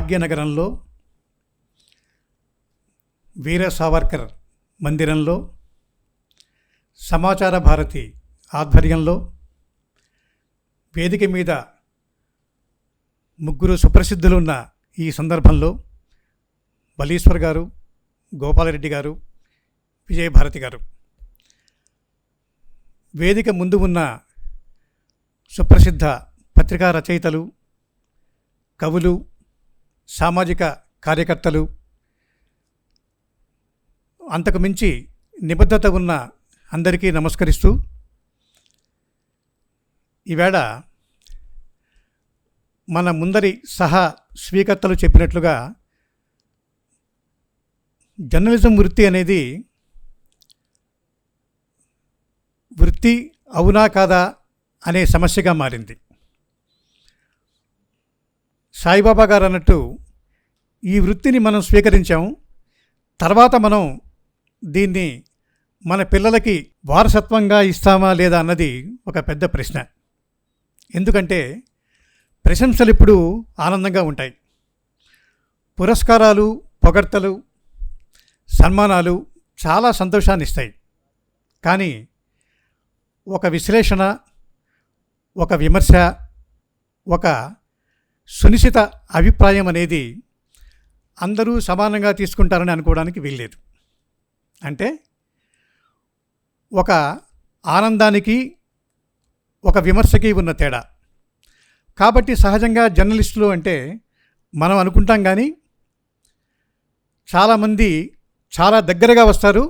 భాగ్యనగరంలో వీర సావర్కర్ మందిరంలో సమాచార భారతి ఆధ్వర్యంలో వేదిక మీద ముగ్గురు సుప్రసిద్ధులున్న ఈ సందర్భంలో బలీశ్వర్ గారు, గోపాలరెడ్డి గారు, విజయభారతి గారు, వేదిక ముందు ఉన్న సుప్రసిద్ధ పత్రికా రచయితలు, కవులు, సామాజిక కార్యకర్తలు, అంతకు మించి నిబద్ధత ఉన్న అందరికీ నమస్కరిస్తూ, ఈవేళ మన ముందరి సహా స్వీకర్తలు చెప్పినట్లుగా జర్నలిజం వృత్తి అనేది వృత్తి అవునా కాదా అనే సమస్యగా మారింది. సాయిబాబా గారు అన్నట్టు ఈ వృత్తిని మనం స్వీకరించాం, తర్వాత మనం దీన్ని మన పిల్లలకి వారసత్వంగా ఇస్తామా లేదా అన్నది ఒక పెద్ద ప్రశ్న. ఎందుకంటే ప్రశంసలు ఇప్పుడు ఆనందంగా ఉంటాయి, పురస్కారాలు, పొగడ్తలు, సన్మానాలు చాలా సంతోషాన్ని ఇస్తాయి. కానీ ఒక విశ్లేషణ, ఒక విమర్శ, ఒక సునిశ్చిత అభిప్రాయం అనేది అందరూ సమానంగా తీసుకుంటారని అనుకోవడానికి వీల్లేదు. అంటే ఒక ఆనందానికి ఒక విమర్శకి ఉన్న తేడా. కాబట్టి సహజంగా జర్నలిస్టులు అంటే మనం అనుకుంటాం, కానీ చాలామంది చాలా దగ్గరగా వస్తారు,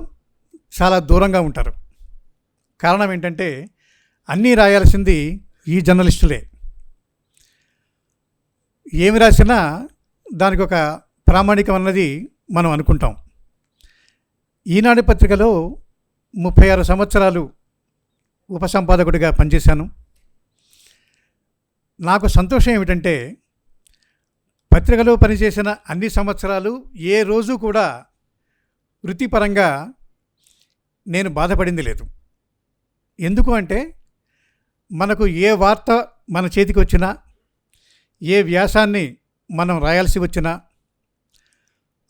చాలా దూరంగా ఉంటారు. కారణం ఏంటంటే అన్నీ రాయాల్సింది ఈ జర్నలిస్టులే. ఏమి రాసినా దానికి ఒక ప్రామాణికం అన్నది మనం అనుకుంటాం. ఈనాడు పత్రికలో 36 సంవత్సరాలు ఉపసంపాదకుడిగా పనిచేశాను. నాకు సంతోషం ఏమిటంటే పత్రికలో పనిచేసిన అన్ని సంవత్సరాలు ఏ రోజు కూడా వృత్తిపరంగా నేను బాధపడింది లేదు. ఎందుకు అంటే మనకు ఏ వార్త మన చేతికి వచ్చినా, ఏ వ్యాసాన్ని మనం రాయాల్సి వచ్చినా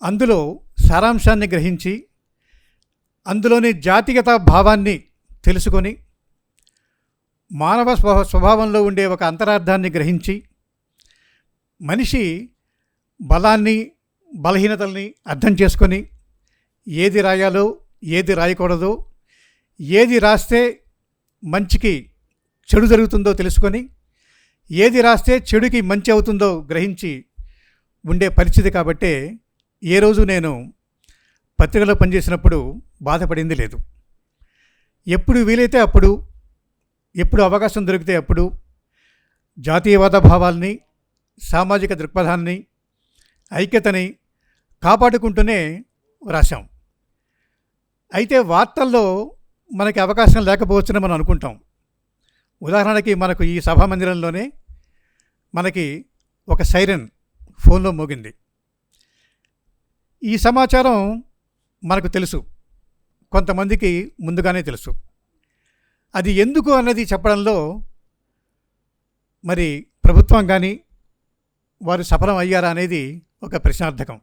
అందులో సారాంశాన్ని గ్రహించి, అందులోని జాతిగత భావాన్ని తెలుసుకొని, మానవ స్వభావంలో ఉండే ఒక అంతరార్థాన్ని గ్రహించి, మనిషి బలాన్ని, బలహీనతల్ని అర్థం చేసుకొని ఏది రాయాలో, ఏది రాయకూడదో, ఏది రాస్తే మంచికి చెడు జరుగుతుందో తెలుసుకొని, ఏది రాస్తే చెడుకి మంచి అవుతుందో గ్రహించి ఉండే పరిస్థితి. కాబట్టే ఏ రోజు నేను పత్రికలో పనిచేసినప్పుడు బాధపడింది లేదు. ఎప్పుడు వీలైతే అప్పుడు, ఎప్పుడు అవకాశం దొరికితే అప్పుడు జాతీయవాద భావాల్ని, సామాజిక దృక్పథాన్ని, ఐక్యతని కాపాడుకుంటూనే రాశాం. అయితే వార్తల్లో మనకి అవకాశం లేకపోవచ్చని మనం అనుకుంటాం. ఉదాహరణకి మనకు ఈ సభామందిరంలోనే మనకి ఒక సైరన్ ఫోన్లో మోగింది. ఈ సమాచారం మనకు తెలుసు, కొంతమందికి ముందుగానే తెలుసు. అది ఎందుకు అన్నది చెప్పడంలో మరి ప్రభుత్వం కానీ వారు సఫలం అయ్యారా అనేది ఒక ప్రశ్నార్థకం.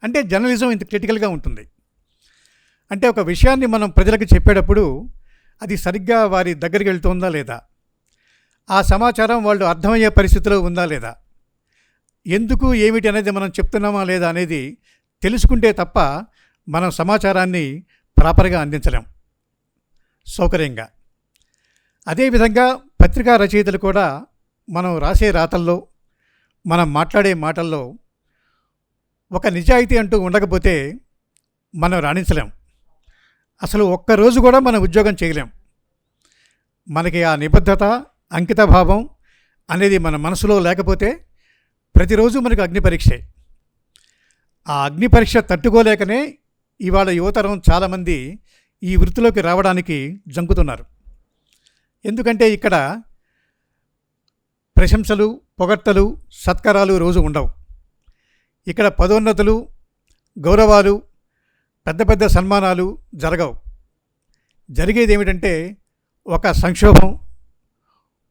అంటే జర్నలిజం ఇంత క్రిటికల్గా ఉంటుంది. అంటే ఒక విషయాన్ని మనం ప్రజలకు చెప్పేటప్పుడు అది సరిగ్గా వారి దగ్గరికి వెళ్తుందా లేదా, ఆ సమాచారం వాళ్ళు అర్థమయ్యే పరిస్థితిలో ఉందా లేదా, ఎందుకు ఏమిటి అనేది మనం చెప్తున్నామా లేదా అనేది తెలుసుకుంటే తప్ప మనం సమాచారాన్ని ప్రాపర్గా అందించలేం సౌకర్యంగా. అదేవిధంగా పత్రికా రచయితలు కూడా మనం రాసే రాతల్లో, మనం మాట్లాడే మాటల్లో ఒక నిజాయితీ అంటూ ఉండకపోతే మనం రాణించలేం. అసలు ఒక్కరోజు కూడా మనం ఉద్యోగం చేయలేం. మనకి ఆ నిబద్ధత, అంకితభావం అనేది మన మనసులో లేకపోతే ప్రతిరోజు మనకు అగ్ని పరీక్షే. ఆ అగ్ని పరీక్ష తట్టుకోలేకనే ఇవాళ యువతరం చాలామంది ఈ వృత్తిలోకి రావడానికి జంకుతున్నారు. ఎందుకంటే ఇక్కడ ప్రశంసలు, పొగడ్తలు, సత్కారాలు రోజు ఉండవు. ఇక్కడ పదోన్నతులు, గౌరవాలు, పెద్ద పెద్ద సన్మానాలు జరగవు. జరిగేది ఏమిటంటే ఒక సంక్షోభం,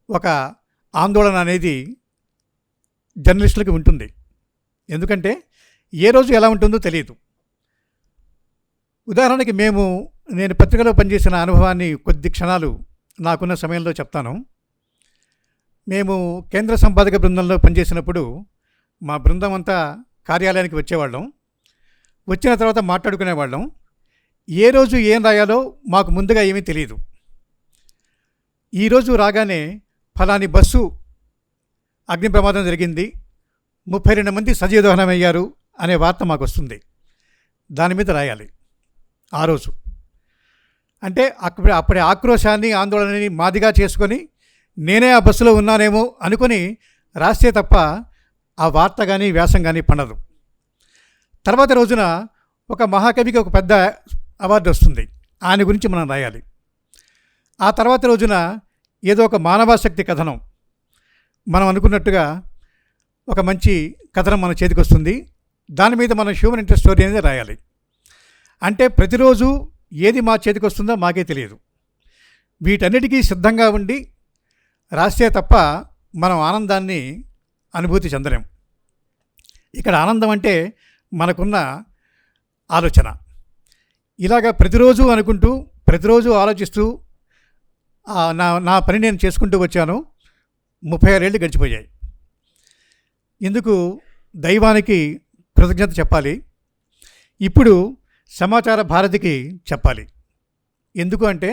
ఒక ఆందోళన అనేది జర్నలిస్టులకు ఉంటుంది. ఎందుకంటే ఏ రోజు ఎలా ఉంటుందో తెలియదు. ఉదాహరణకి నేను పత్రికలో పనిచేసిన అనుభవాన్ని కొద్ది క్షణాలు నాకున్న సమయంలో చెప్తాను. మేము కేంద్ర సంపాదక బృందంలో పనిచేసినప్పుడు మా బృందం అంతా కార్యాలయానికి వచ్చేవాళ్ళం. వచ్చిన తర్వాత మాట్లాడుకునేవాళ్ళం. ఏ రోజు ఏం రాయాలో మాకు ముందుగా ఏమీ తెలియదు. ఈరోజు రాగానే ఫలాని బస్సు అగ్ని ప్రమాదం జరిగింది, 32 మంది సజీవ దహనమయ్యారు అనే వార్త మాకు వస్తుంది. దాని మీద రాయాలి ఆ రోజు. అంటే అప్పటి ఆక్రోశాన్ని ఆందోళనని మాదిగా చేసుకొని నేనే ఆ బస్సులో ఉన్నానేమో అనుకొని రాస్తే తప్ప ఆ వార్త కానీ వ్యాసం కానీ పండదు. తర్వాత రోజున ఒక మహాకవికి ఒక పెద్ద అవార్డు వస్తుంది, ఆయన గురించి మనం రాయాలి. ఆ తర్వాత రోజున ఏదో ఒక మానవాశక్తి కథనం, మనం అనుకున్నట్టుగా ఒక మంచి కథనం మన చేతికి వస్తుంది. దాని మీద మనం హ్యూమన్ ఇంట్రెస్ట్ స్టోరీ అనేది రాయాలి. అంటే ప్రతిరోజు ఏది మా చేతికి వస్తుందో మాకే తెలియదు. వీటన్నిటికీ సిద్ధంగా ఉండి రాస్తే తప్ప మనం ఆనందాన్ని అనుభూతి చెందలేం. ఇక్కడ ఆనందం అంటే మనకున్న ఆలోచన. ఇలాగ ప్రతిరోజు అనుకుంటూ, ప్రతిరోజు ఆలోచిస్తూ నా పని నేను చేసుకుంటూ వచ్చాను. 36 ఏళ్ళు గడిచిపోయాయి. ఇందుకు దైవానికి కృతజ్ఞత చెప్పాలి. ఇప్పుడు సమాచార భారతికి చెప్పాలి. ఎందుకు అంటే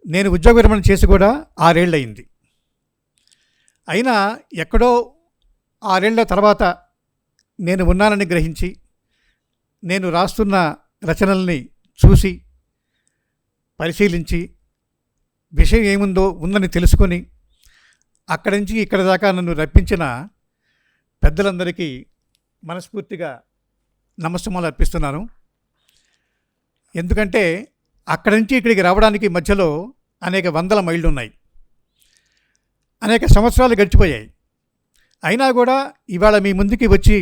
నేను ఉద్యోగ విరమణ చేసి కూడా 6 ఏళ్ళు అయింది. అయినా ఎక్కడో 6 ఏళ్ల తర్వాత నేను ఉన్నానని గ్రహించి, నేను రాస్తున్న రచనల్ని చూసి పరిశీలించి విషయం ఏముందో ఉందని తెలుసుకొని అక్కడి నుంచి ఇక్కడ దాకా నన్ను రప్పించిన పెద్దలందరికీ మనస్ఫూర్తిగా నమస్సుమాలు అర్పిస్తున్నాను. ఎందుకంటే అక్కడి నుంచి ఇక్కడికి రావడానికి మధ్యలో అనేక వందల మైళ్ళు ఉన్నాయి, అనేక సంవత్సరాలు గడిచిపోయాయి. అయినా కూడా ఇవాళ మీ ముందుకి వచ్చి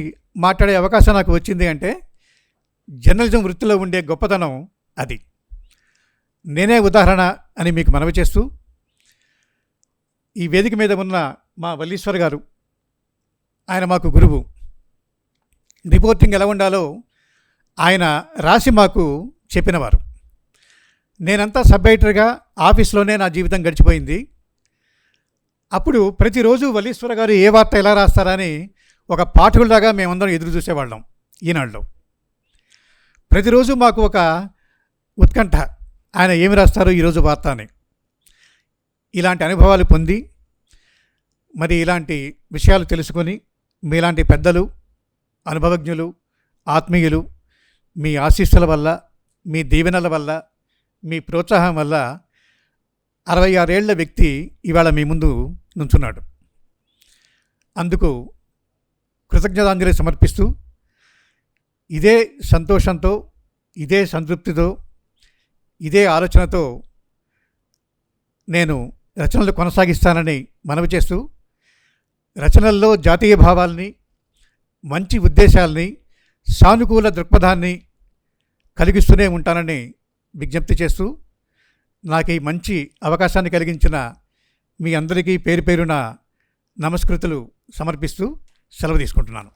మాట్లాడే అవకాశం నాకు వచ్చింది అంటే జర్నలిజం వృత్తిలో ఉండే గొప్పతనం అది. నేనే ఉదాహరణ అని మీకు మనవి చేస్తూ, ఈ వేదిక మీద ఉన్న మా వల్లీశ్వర్ గారు, ఆయన మాకు గురువు. రిపోర్టింగ్ ఎలా ఉండాలో ఆయన రాసి మాకు చెప్పినవారు. నేనంతా సబ్ ఎడిటర్గా ఆఫీస్లోనే నా జీవితం గడిచిపోయింది. అప్పుడు ప్రతిరోజు వల్లీశ్వర గారు ఏ వార్త ఎలా రాస్తారా అని ఒక పాఠకుల్లాగా మేమందరం ఎదురు చూసేవాళ్ళం. ఈనాడులో ప్రతిరోజు మాకు ఒక ఉత్కంఠ, ఆయన ఏమి రాస్తారో ఈరోజు వార్త అని. ఇలాంటి అనుభవాలు పొంది, మరి ఇలాంటి విషయాలు తెలుసుకొని, మీలాంటి పెద్దలు, అనుభవజ్ఞులు, ఆత్మీయులు, మీ ఆశీస్సుల వల్ల, మీ దీవెనల వల్ల, మీ ప్రోత్సాహం వల్ల 66 ఏళ్ల వ్యక్తి ఇవాళ మీ ముందు నుంచున్నాడు. అందుకు కృతజ్ఞతాంజలి సమర్పిస్తూ, ఇదే సంతోషంతో, ఇదే సంతృప్తితో, ఇదే ఆలోచనతో నేను రచనలు కొనసాగిస్తానని మనవి చేస్తూ, రచనల్లో జాతీయ భావాల్ని, మంచి ఉద్దేశాల్ని, సానుకూల దృక్పథాన్ని కలిగిస్తూనే ఉంటానని విజ్ఞప్తి చేస్తూ, నాకు ఈ మంచి అవకాశాన్ని కలిగించిన మీ అందరికీ పేరు పేరున నమస్కృతులు సమర్పిస్తూ సెలవు తీసుకుంటున్నాను.